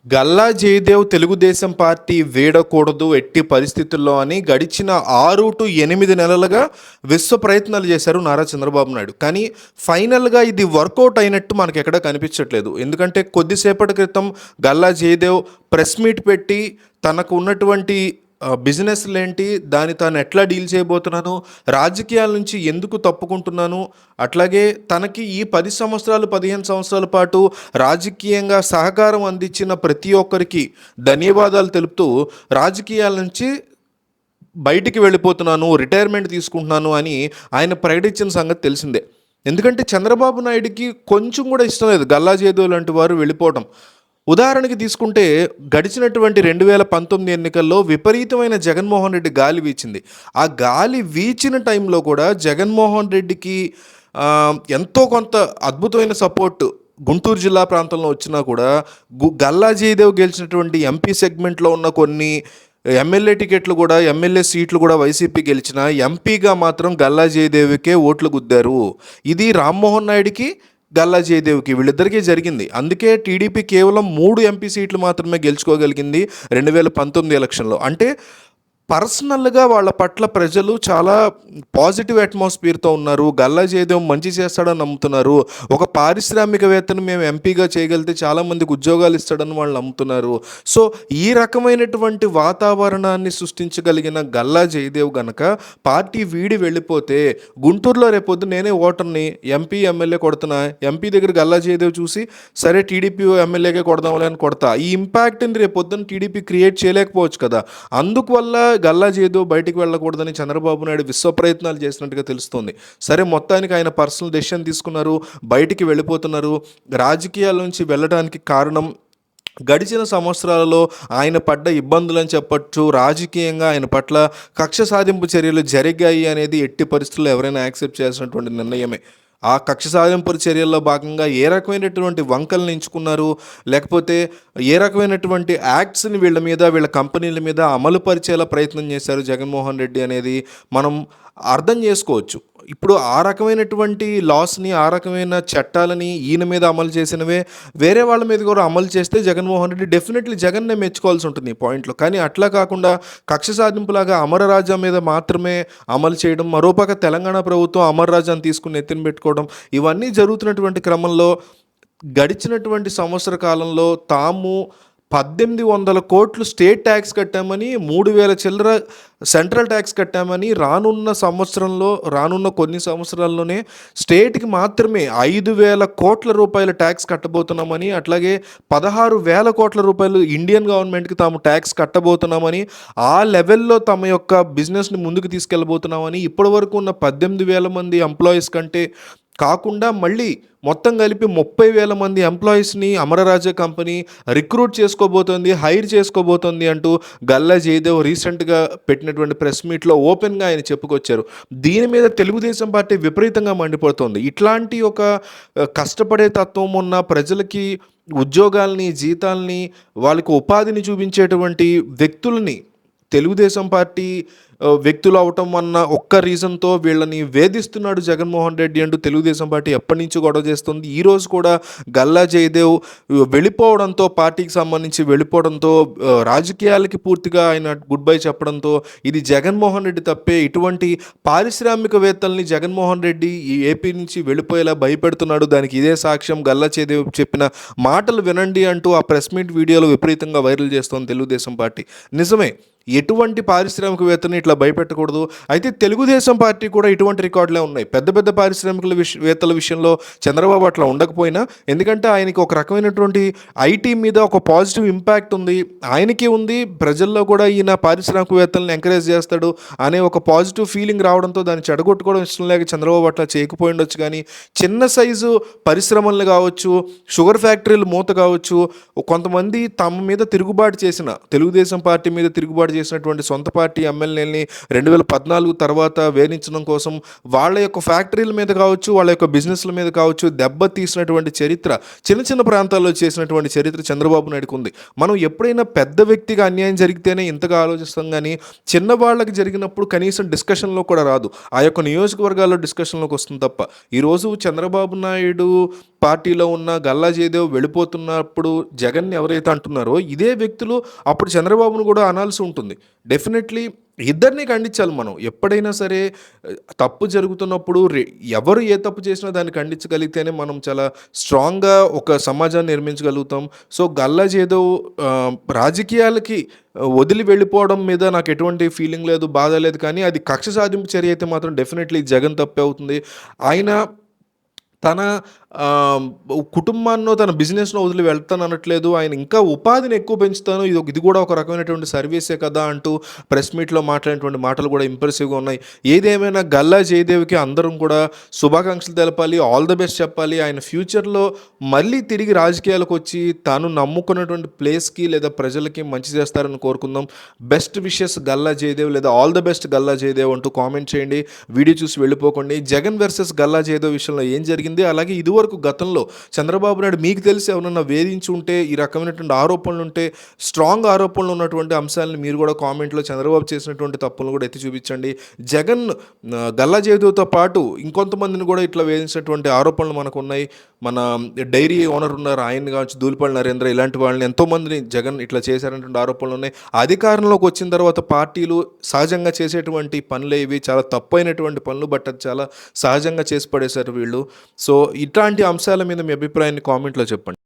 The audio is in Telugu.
గల్లా జయదేవ్ తెలుగుదేశం పార్టీ వీడకూడదు ఎట్టి పరిస్థితుల్లో అని గడిచిన 6 to 8 నెలలుగా విశ్వ ప్రయత్నాలు చేశారు నారా చంద్రబాబు నాయుడు. కానీ ఫైనల్గా ఇది వర్కౌట్ అయినట్టు మనకి ఎక్కడ కనిపించట్లేదు. ఎందుకంటే కొద్దిసేపటి క్రితం గల్లా జయదేవ్ ప్రెస్ మీట్ పెట్టి తనకు ఉన్నటువంటి బిజినెస్లేంటి, దాన్ని తాను ఎట్లా డీల్ చేయబోతున్నాను, రాజకీయాల నుంచి ఎందుకు తప్పుకుంటున్నాను, అట్లాగే తనకి ఈ 10 సంవత్సరాలు 15 సంవత్సరాల పాటు రాజకీయంగా సహకారం అందించిన ప్రతి ఒక్కరికి ధన్యవాదాలు తెలుపుతూ రాజకీయాల నుంచి బయటికి వెళ్ళిపోతున్నాను, రిటైర్మెంట్ తీసుకుంటున్నాను అని ఆయన ప్రకటించిన సంగతి తెలిసిందే. ఎందుకంటే చంద్రబాబు నాయుడికి కొంచెం కూడా ఇష్టం లేదు గల్లా జయదేవ్ లాంటి వారు వెళ్ళిపోవటం. ఉదాహరణకి తీసుకుంటే గడిచినటువంటి 2019 ఎన్నికల్లో విపరీతమైన జగన్మోహన్ రెడ్డి గాలి వీచింది. ఆ గాలి వీచిన టైంలో కూడా జగన్మోహన్ రెడ్డికి ఎంతో కొంత అద్భుతమైన సపోర్ట్ గుంటూరు జిల్లా ప్రాంతంలో వచ్చినా కూడా గల్లా జయదేవ్ గెలిచినటువంటి ఎంపీ సెగ్మెంట్లో ఉన్న కొన్ని ఎమ్మెల్యే టికెట్లు కూడా, ఎమ్మెల్యే సీట్లు కూడా వైసీపీ గెలిచిన ఎంపీగా మాత్రం గల్లా జయదేవికే ఓట్లు గుద్దారు. ఇది రామ్మోహన్ నాయుడికి, గల్లా జయదేవ్కి వీళ్ళిద్దరికీ జరిగింది. అందుకే టీడీపీ కేవలం 3 ఎంపీ సీట్లు మాత్రమే గెలుచుకోగలిగింది 2019 ఎలక్షన్లో. అంటే పర్సనల్గా వాళ్ళ పట్ల ప్రజలు చాలా పాజిటివ్ అట్మాస్ఫియర్తో ఉన్నారు. గల్లా జయదేవ్ మంచి చేస్తాడని నమ్ముతున్నారు. ఒక పారిశ్రామికవేత్తను మేము ఎంపీగా చేయగలిగితే చాలామందికి ఉద్యోగాలు ఇస్తాడని వాళ్ళు నమ్ముతున్నారు. సో ఈ రకమైనటువంటి వాతావరణాన్ని సృష్టించగలిగిన గల్లా జయదేవ్ గనక పార్టీ వీడి వెళ్ళిపోతే గుంటూరులో రేపొద్దు నేనే ఓటర్ని, ఎంపీ ఎమ్మెల్యే కొడుతున్నా, ఎంపీ దగ్గర గల్లా జయదేవ్ చూసి సరే టీడీపీ ఎమ్మెల్యేగా కొడదాంలే అని కొడతా, ఈ ఇంపాక్ట్ని రేపొద్దున టీడీపీ క్రియేట్ చేయలేకపోవచ్చు కదా. అందువల్ల గల్లా జయదేవ్ బయటికి వెళ్ళకూడదని చంద్రబాబు నాయుడు విశ్వ ప్రయత్నాలు చేసినట్టుగా తెలుస్తోంది. సరే, మొత్తానికి ఆయన పర్సనల్ డెసిషన్ తీసుకున్నారు, బయటికి వెళ్ళిపోతున్నారు. రాజకీయాల నుంచి వెళ్ళడానికి కారణం గడిచిన సంవత్సరాలలో ఆయన పడ్డ ఇబ్బందులని చెప్పచ్చు. రాజకీయంగా ఆయన పట్ల కక్ష సాధింపు చర్యలు జరిగాయి అనేది ఎట్టి పరిస్థితుల్లో ఎవరైనా యాక్సెప్ట్ చేసినటువంటి నిర్ణయమే. ఆ కక్ష సాధింపు చర్యల్లో భాగంగా ఏ రకమైనటువంటి వంకల్ని ఎంచుకున్నారు, లేకపోతే ఏ రకమైనటువంటి యాక్ట్స్ని వీళ్ళ మీద, వీళ్ళ కంపెనీల మీద అమలు పరిచేలా ప్రయత్నం చేశారు జగన్మోహన్ రెడ్డి అనేది మనం అర్థం చేసుకోవచ్చు. ఇప్పుడు ఆ రకమైనటువంటి లాస్ని, ఆ రకమైన చట్టాలని ఈయన మీద అమలు చేసినవే వేరే వాళ్ళ మీద కూడా అమలు చేస్తే జగన్మోహన్ రెడ్డి డెఫినెట్లీ జగన్నే మెచ్చుకోవాల్సి ఉంటుంది ఈ పాయింట్లో. కానీ అట్లా కాకుండా కక్ష సాధింపులాగా అమరరాజా మీద మాత్రమే అమలు చేయడం, మరోపక్క తెలంగాణ ప్రభుత్వం అమరరాజాని తీసుకుని ఎత్తిన పెట్టుకోవడం, ఇవన్నీ జరుగుతున్నటువంటి క్రమంలో గడిచినటువంటి సంవత్సర కాలంలో తాము 1800 కోట్లు స్టేట్ ట్యాక్స్ కట్టామని, 3000 చిల్లర సెంట్రల్ ట్యాక్స్ కట్టామని, రానున్న కొన్ని సంవత్సరాల్లోనే స్టేట్కి మాత్రమే 5000 కోట్ల రూపాయల ట్యాక్స్ కట్టబోతున్నామని, అట్లాగే 16,000 కోట్ల రూపాయలు ఇండియన్ గవర్నమెంట్కి తాము ట్యాక్స్ కట్టబోతున్నామని, ఆ లెవెల్లో తమ యొక్క బిజినెస్ని ముందుకు తీసుకెళ్ళబోతున్నామని, ఇప్పటి వరకు ఉన్న 18,000 మంది ఎంప్లాయీస్ కంటే కాకుండా మళ్ళీ మొత్తం కలిపి 30,000 మంది ఎంప్లాయీస్ని అమరరాజా కంపెనీ రిక్రూట్ చేసుకోబోతోంది, హైర్ చేసుకోబోతోంది అంటూ గల్లా జయదేవ్ రీసెంట్గా పెట్టినటువంటి ప్రెస్ మీట్లో ఓపెన్గా ఆయన చెప్పుకొచ్చారు. దీని మీద తెలుగుదేశం పార్టీ విపరీతంగా మండిపడుతోంది. ఇట్లాంటి ఒక కష్టపడే తత్వం ఉన్న ప్రజలకి ఉద్యోగాల్ని, జీతాల్ని, వాళ్ళకి ఉపాధిని చూపించేటువంటి వ్యక్తుల్ని తెలుగుదేశం పార్టీ వ్యక్తులు అవటం అన్న ఒక్క రీజన్తో వీళ్ళని వేధిస్తున్నాడు జగన్మోహన్ రెడ్డి అంటూ తెలుగుదేశం పార్టీ ఎప్పటి నుంచి గొడవ చేస్తుంది. ఈరోజు కూడా గల్లా జయదేవ్ వెళ్ళిపోవడంతో, పార్టీకి సంబంధించి వెళ్ళిపోవడంతో, రాజకీయాలకి పూర్తిగా ఆయన గుడ్ బై చెప్పడంతో ఇది జగన్మోహన్ రెడ్డి తప్పే. ఇటువంటి పారిశ్రామికవేత్తల్ని జగన్మోహన్ రెడ్డి ఈ ఏపీ నుంచి వెళ్ళిపోయేలా భయపెడుతున్నాడు. దానికి ఇదే సాక్ష్యం, గల్లా జయదేవ్ చెప్పిన మాటలు వినండి అంటూ ఆ ప్రెస్ మీట్ వీడియోలో విపరీతంగా వైరల్ చేస్తోంది తెలుగుదేశం పార్టీ. నిజమే, ఎటువంటి పారిశ్రామికవేత్తని ఇట్లా భయపెట్టకూడదు. అయితే తెలుగుదేశం పార్టీ కూడా ఇటువంటి రికార్డులే ఉన్నాయి. పెద్ద పెద్ద పారిశ్రామికవేత్తల విషయంలో చంద్రబాబు అట్లా ఉండకపోయినా, ఎందుకంటే ఆయనకి ఒక రకమైనటువంటి ఐటీ మీద ఒక పాజిటివ్ ఇంపాక్ట్ ఉంది, ఆయనకి ఉంది, ప్రజల్లో కూడా ఈయన పారిశ్రామికవేత్తలను ఎంకరేజ్ చేస్తాడు అనే ఒక పాజిటివ్ ఫీలింగ్ రావడంతో దాన్ని చెడగొట్టుకోవడం ఇష్టం లేక చంద్రబాబు అట్లా చేయకపోయి ఉండొచ్చు. కానీ చిన్న సైజు పరిశ్రమలు కావచ్చు, షుగర్ ఫ్యాక్టరీలు మూత కావచ్చు, కొంతమంది తమ మీద తిరుగుబాటు చేసిన, తెలుగుదేశం పార్టీ మీద తిరుగుబాటు చేసినటువంటి సొంత పార్టీ ఎమ్మెల్యేలని 2014 తర్వాత వేధించడం కోసం వాళ్ళ యొక్క ఫ్యాక్టరీల మీద కావచ్చు, వాళ్ళ యొక్క బిజినెస్ల మీద కావచ్చు దెబ్బతీసినటువంటి చరిత్ర, చిన్న చిన్న ప్రాంతాల్లో చేసినటువంటి చరిత్ర చంద్రబాబు నాయుడుకు ఉంది. మనం ఎప్పుడైనా పెద్ద వ్యక్తిగా అన్యాయం జరిగితేనే ఇంతగా ఆలోచిస్తాం, కానీ చిన్న వాళ్ళకి జరిగినప్పుడు కనీసం డిస్కషన్లో కూడా రాదు, ఆ యొక్క నియోజకవర్గాల్లో డిస్కషన్లోకి వస్తుంది తప్ప. ఈరోజు చంద్రబాబు నాయుడు పార్టీలో ఉన్న గల్లా జయదేవ్ వెళ్ళిపోతున్నప్పుడు జగన్‌ని ఎవరైతే అంటున్నారో, ఇదే వ్యక్తులు అప్పుడు చంద్రబాబును కూడా అనాల్సి ఉంటుంది. డెఫినెట్‌లీ ఇద్దరిని ఖండించాలి మనం. ఎప్పుడైనా సరే తప్పు జరుగుతున్నప్పుడు ఎవరు ఏ తప్పు చేసినా దాన్ని ఖండించగలిగితేనే మనం చాలా స్ట్రాంగ్‌గా ఒక సమాజాన్ని నిర్మించగలుగుతాం. సో, గల్లా జయదేవ్ రాజకీయాలకి వదిలి వెళ్ళిపోవడం మీద నాకు ఎటువంటి ఫీలింగ్ లేదు, బాధ లేదు. కానీ అది కక్ష సాధింపు చర్య అయితే మాత్రం డెఫినెట్‌లీ జగన్ తప్పే అవుతుంది. ఆయన తన ఆహ్, కుటుంబాన్నో, తన బిజినెస్‌నో వదిలి వెళ్తాననట్లేదు. ఆయన ఇంకా ఉపాధిని ఎక్కువ పెంచుతాను. ఇది కూడా ఒక రకమైనటువంటి సర్వీసే కదా! అంటూ ప్రెస్ మీట్‌లో మాట్లాడినటువంటి మాటలు కూడా ఇంప్రెసివ్‌గా ఉన్నాయి. ఏదేమైనా గల్లా జయదేవ్‌కి అందరం కూడా శుభాకాంక్షలు తెలపాలి. ఆల్ ది బెస్ట్ చెప్పాలి. ఆయన ఫ్యూచర్‌లో మళ్ళీ తిరిగి రాజకీయాలకొచ్చి తాను నమ్ముకున్నటువంటి ప్లేస్‌కి లేదా ప్రజలకి మంచి చేస్తారని కోరుకుందాం. బెస్ట్ విషెస్ గల్లా జయదేవ్ లేదా all the best Galla Jayadev అంటూ కామెంట్ చేయండి. వీడియో చూసి వెళ్ళిపోకండి. జగన్ వర్సెస్ గల్లా జయదేవ్ విషయంలో ఏం జరిగింది? అలాగే ఇదివరకు గతంలో చంద్రబాబు నాయుడు మీకు తెలిసి ఎవరన్నా వేధించి ఉంటే, ఈ రకమైనటువంటి ఆరోపణలు ఉంటే, స్ట్రాంగ్ ఆరోపణలు ఉన్నటువంటి అంశాలను మీరు కూడా కామెంట్‌లో చంద్రబాబు చేసినటువంటి తప్పులను కూడా ఎత్తి చూపించండి. జగన్ గల్లా జయదేవ్‌తో పాటు ఇంకొంతమందిని కూడా ఇట్లా వేధించినటువంటి ఆరోపణలు మనకున్నాయి. మన డైరీ ఓనర్ ఉన్నారు, ఆయన్ని కావచ్చు, ధూళిపాళ నరేంద్ర, ఇలాంటి వాళ్ళని ఎంతోమందిని జగన్ ఇట్లా చేశారనేటువంటి ఆరోపణలు ఉన్నాయి. అధికారంలోకి వచ్చిన తర్వాత పార్టీలు సహజంగా చేసేటువంటి పనులే ఇవి. చాలా తప్పైనటువంటి పనులు. బట్ అది చాలా సహజంగా చేసి పడేశారు వీళ్ళు. సో, ఇట్లాంటి అంశాల మీద మీ అభిప్రాయాన్ని కామెంట్‌లో చెప్పండి.